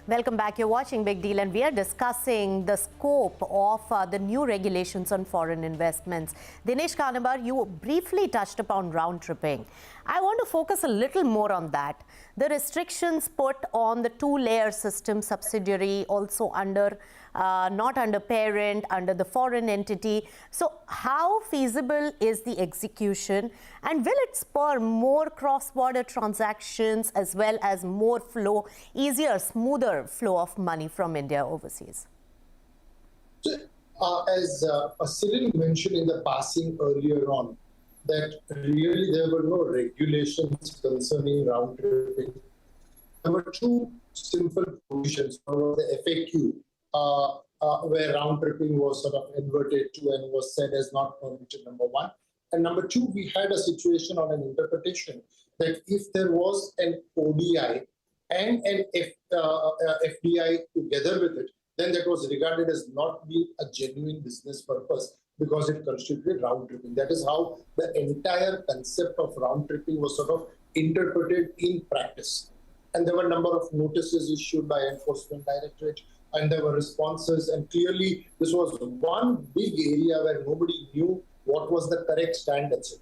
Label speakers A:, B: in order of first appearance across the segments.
A: Welcome back. You're watching Big Deal, and we are discussing the scope of the new regulations on foreign investments. Dinesh Kanabar, you briefly touched upon round tripping. I want to focus a little more on that. The restrictions put on the two-layer system subsidiary, also under not under parent, under the foreign entity. So how feasible is the execution, and will it spur more cross-border transactions as well as more flow, easier, smoother flow of money from India overseas?
B: As Cyril mentioned in the passing earlier on, that really there were no regulations concerning round tripping. There were two simple provisions. One was the FAQ, where round tripping was sort of inverted to and was said as not permitted, number one. And number two, we had a situation on an interpretation that if there was an ODI and an FDI together with it, then that was regarded as not being a genuine business purpose because it constituted round tripping. That is how the entire concept of round tripping was sort of interpreted in practice. And there were a number of notices issued by Enforcement Directorate, and there were responses. And clearly, this was one big area where nobody knew what was the correct stand, etc.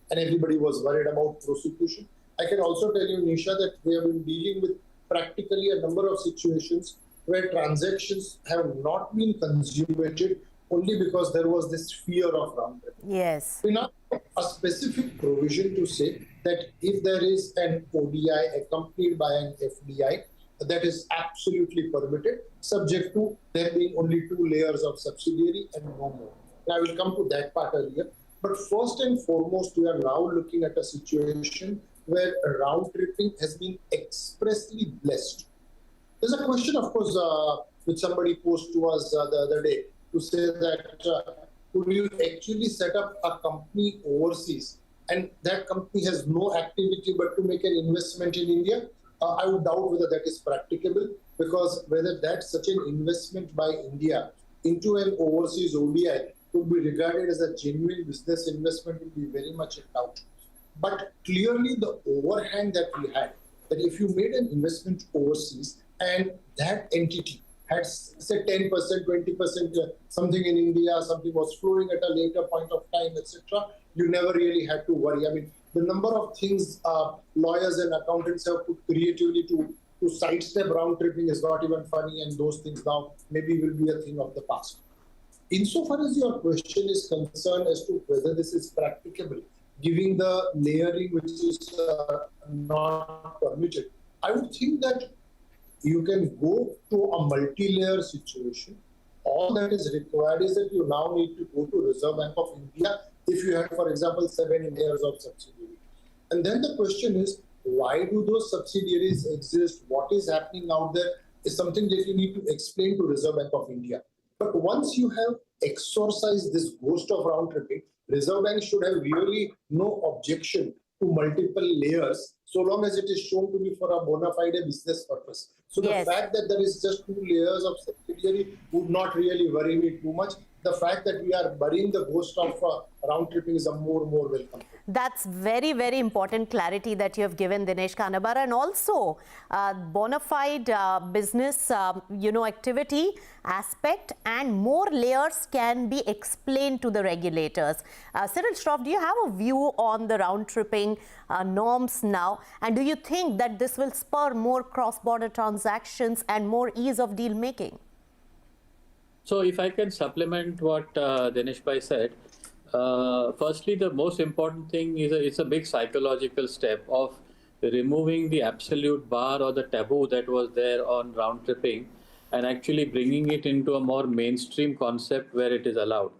B: And everybody was worried about prosecution. I can also tell you, Nisha, that we have been dealing with practically a number of situations where transactions have not been consummated only because there was this fear of round tripping.
A: Yes.
B: We now have a specific provision to say that if there is an ODI accompanied by an FDI, that is absolutely permitted, subject to there being only two layers of subsidiary and no more. And I will come to that part earlier. But first and foremost, we are now looking at a situation where round tripping has been expressly blessed. There's a question, of course, which somebody posed to us the other day to say that could you actually set up a company overseas and that company has no activity but to make an investment in India? I would doubt whether that is practicable, because whether that's such an investment by India into an overseas ODI could be regarded as a genuine business investment would be very much in doubt. But clearly the overhang that we had, that if you made an investment overseas and that entity had, say, 10%, 20%, something in India, something was flowing at a later point of time, etc., you never really had to worry. I mean, the number of things lawyers and accountants have put creatively to sidestep round tripping is not even funny, and those things now maybe will be a thing of the past. Insofar as your question is concerned as to whether this is practicable, giving the layering which is not permitted, I would think that you can go to a multi-layer situation. All that is required is that you now need to go to Reserve Bank of India if you had, for example, 7 layers of subsidiary. And then the question is, why do those subsidiaries exist? What is happening out there is something that you need to explain to Reserve Bank of India. But once you have exorcised this ghost of round tripping, Reserve Bank should have really no objection to multiple layers, so long as it is shown to be for a bona fide business purpose. So the fact that there is just 2 layers of subsidiary would not really worry me too much. The fact that we are burying the ghost of round tripping is a more welcome.
A: That's very, very important clarity that you have given, Dinesh Kanabar, and also bona fide business, activity aspect, and more layers can be explained to the regulators. Cyril Shroff, do you have a view on the round tripping norms now, and do you think that this will spur more cross-border transactions and more ease of deal making?
C: So if I can supplement what Dinesh Bhai said, firstly, the most important thing is it's a big psychological step of removing the absolute bar or the taboo that was there on round tripping and actually bringing it into a more mainstream concept where it is allowed,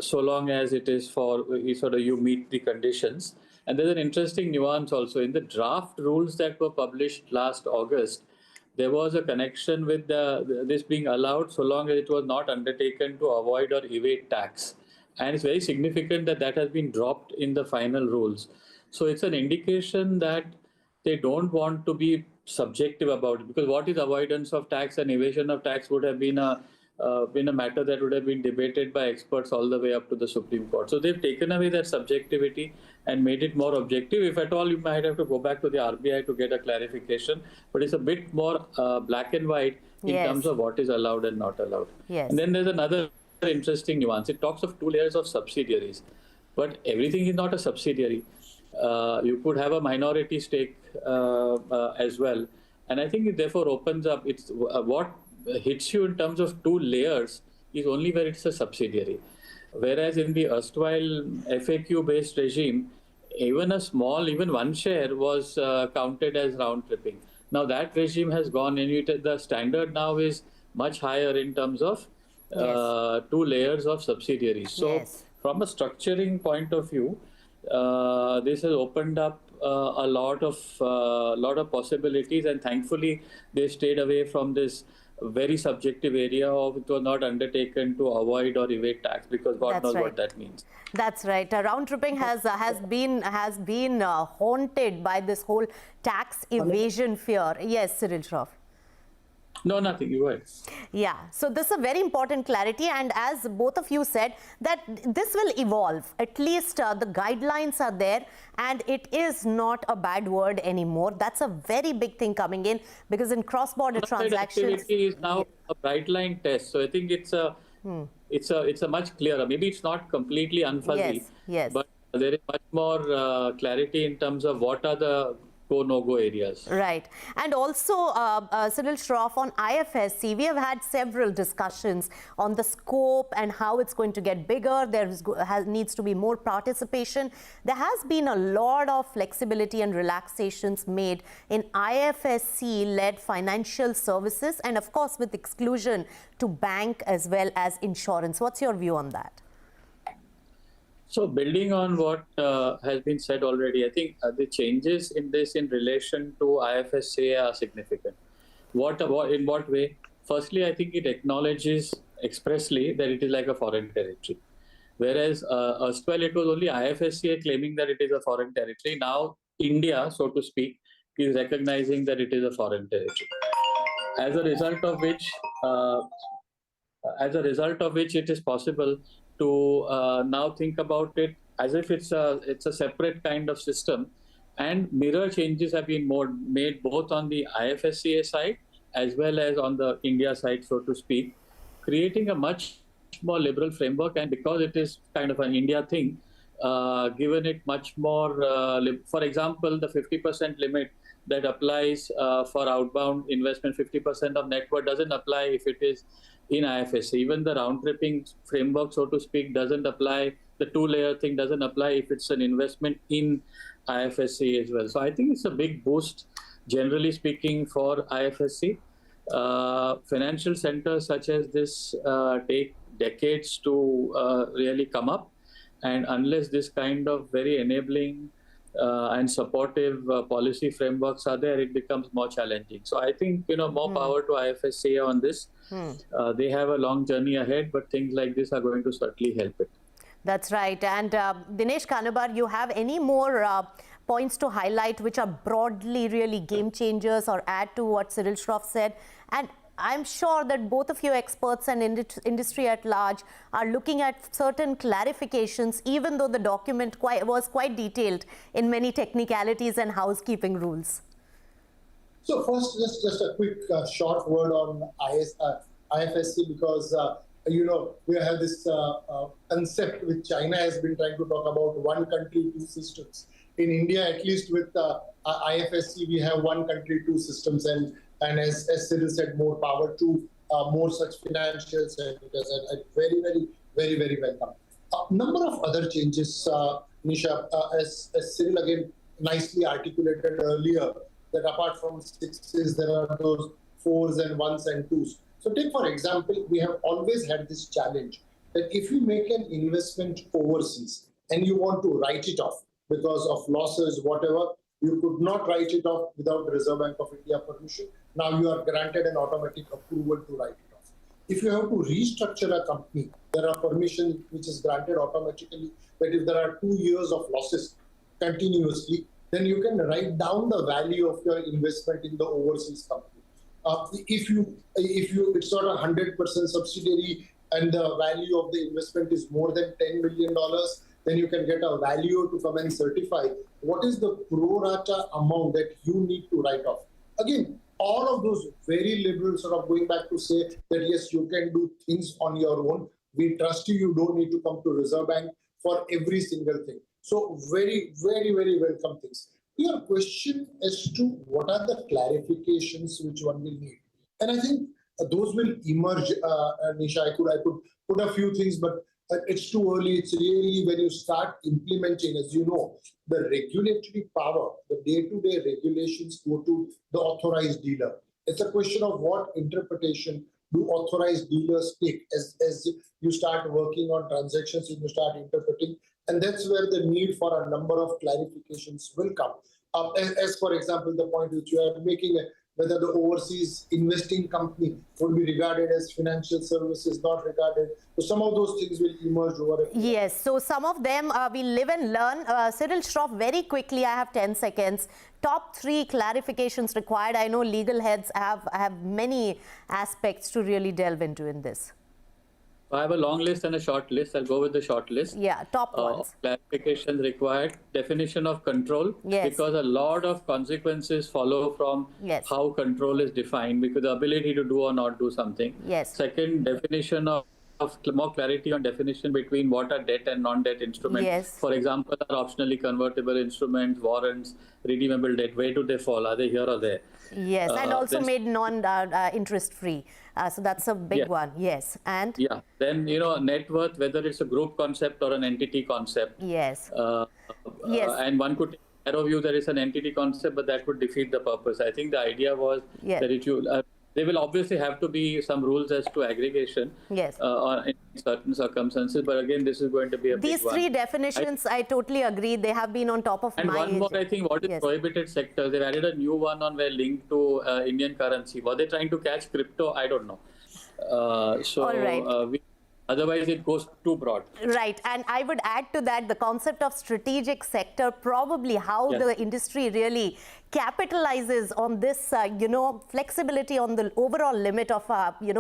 C: so long as it is for you meet the conditions. And there's an interesting nuance also in the draft rules that were published last August. There was a connection with this being allowed so long as it was not undertaken to avoid or evade tax. And it's very significant that that has been dropped in the final rules. So it's an indication that they don't want to be subjective about it, because what is avoidance of tax and evasion of tax would have been a matter that would have been debated by experts all the way up to the Supreme Court. So they've taken away that subjectivity. and made it more objective. If at all, you might have to go back to the RBI to get a clarification, but it's a bit more black and white in terms of what is allowed and not allowed. And then there's another interesting nuance. It talks of two layers of subsidiaries, but everything is not a subsidiary. You could have a minority stake as well. And I think it therefore opens up, it's what hits you in terms of two layers is only where it's a subsidiary. Whereas in the erstwhile FAQ-based regime, even even one share was counted as round tripping. Now that regime has gone, and the standard now is much higher in terms of two layers of subsidiaries. So from a structuring point of view, this has opened up a lot of possibilities, and thankfully they stayed away from this very subjective area of it was not undertaken to avoid or evade tax, because God knows what that means.
A: That's right. Round tripping has been haunted by this whole tax evasion fear. Yes, Cyril Shroff.
C: No, nothing. You go ahead.
A: Yeah. So this is a very important clarity, and as both of you said, that this will evolve. At least the guidelines are there, and it is not a bad word anymore. That's a very big thing coming in, because in cross-border transactions,
C: activity is now a bright line test. So I think it's a much clearer. Maybe it's not completely unfuzzy, but there is much more clarity in terms of what are the no-go areas.
A: Right. And also, Cyril Shroff, on IFSC, we have had several discussions on the scope and how it's going to get bigger. There needs to be more participation. There has been a lot of flexibility and relaxations made in IFSC-led financial services, and of course with exclusion to bank as well as insurance. What's your view on that?
C: So building on what has been said already, I think the changes in this in relation to IFSC are significant. In what way? Firstly, I think it acknowledges expressly that it is like a foreign territory. Whereas erstwhile it was only IFSC claiming that it is a foreign territory. Now India, so to speak, is recognizing that it is a foreign territory. As a result of which it is possible to now think about it as if it's a separate kind of system, and mirror changes have been made both on the IFSCA side as well as on the India side, so to speak, creating a much more liberal framework. And because it is kind of an India thing, given it much more, for example, the 50% limit that applies for outbound investment, 50% of net worth, doesn't apply if it is in IFSC. Even the round tripping framework, so to speak, doesn't apply. The two-layer thing doesn't apply if it's an investment in IFSC as well. So I think it's a big boost, generally speaking, for IFSC. Financial centers such as this take decades to really come up, and unless this kind of very enabling and supportive policy frameworks are there, it becomes more challenging. So I think, more power to IFSC on this. They have a long journey ahead, but things like this are going to certainly help it.
A: That's right. And Dinesh Kanabar, you have any more points to highlight which are broadly really game changers or add to what Cyril Shroff said? And I'm sure that both of you experts and industry at large are looking at certain clarifications, even though the document was quite detailed in many technicalities and housekeeping rules.
B: So first, just a quick short word on IFSC, because we have this concept which China has been trying to talk about, one country, two systems. In India, at least with IFSC, we have one country, two systems, and as Cyril said, more power to more such financial centers, and very welcome. A number of other changes, Nisha, as Cyril again nicely articulated earlier, that apart from sixes, there are those fours and ones and twos. So take, for example, we have always had this challenge that if you make an investment overseas and you want to write it off because of losses, whatever, you could not write it off without the Reserve Bank of India permission. Now you are granted an automatic approval to write it off. If you have to restructure a company, there are permissions which is granted automatically, that if there are 2 years of losses continuously, then you can write down the value of your investment in the overseas company. If it's not a 100% subsidiary and the value of the investment is more than $10 million, then you can get a valuer to come and certify what is the pro rata amount that you need to write off. Again, all of those very liberal sort of going back to say that yes, you can do things on your own. We trust you. You don't need to come to Reserve Bank for every single thing. So very, very, very welcome things. Your question as to what are the clarifications which one will need, and I think those will emerge. Nisha, I could put a few things, but it's too early. It's really when you start implementing, as you know, the regulatory power, the day-to-day regulations go to the authorized dealer. It's a question of what interpretation do authorized dealers take as you start working on transactions and you start interpreting. And that's where the need for a number of clarifications will come. As for example, the point which you are making, whether the overseas investing company would be regarded as financial services, not regarded. So some of those things will emerge over a period.
A: Yes, so some of them we live and learn. Cyril Shroff, very quickly, I have 10 seconds. Top 3 clarifications required. I know legal heads have many aspects to really delve into in this.
C: I have a long list and a short list. I'll go with the short list.
A: Yeah, top ones.
C: Clarifications required. Definition of control.
A: Yes.
C: Because a lot of consequences follow from how control is defined, because the ability to do or not do something.
A: Yes.
C: Second, definition of more clarity on definition between what are debt and non-debt instruments.
A: Yes.
C: For example, are optionally convertible instruments, warrants, redeemable debt. Where do they fall? Are they here or there?
A: Yes, and also made non-interest free. So that's a big one. Yes, and
C: then net worth, whether it's a group concept or an entity concept.
A: Yes.
C: And one could take narrow view that it's an entity concept, but that would defeat the purpose. I think the idea was that there will obviously have to be some rules as to aggregation or in certain circumstances. But again, this is going to be a big one.
A: These 3 definitions, I totally agree. They have been on top of
C: and
A: my
C: one more, I think, what is prohibited sector. They've added a new one on where linked to Indian currency. Were they trying to catch crypto? I don't know.
A: All right.
C: Otherwise, it goes too broad.
A: Right. And I would add to that the concept of strategic sector, probably how the industry really capitalizes on this, flexibility on the overall limit of,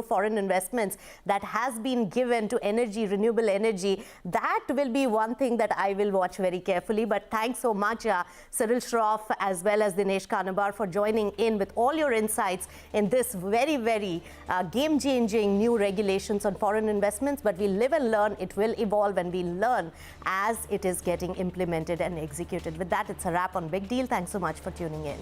A: foreign investments that has been given to energy, renewable energy. That will be one thing that I will watch very carefully. But thanks so much, Cyril Shroff, as well as Dinesh Kanabar, for joining in with all your insights in this very, very game-changing new regulations on foreign investments. But we live and learn. It will evolve, and we learn as it is getting implemented and executed. With that, it's a wrap on Big Deal. Thanks so much for tuning in.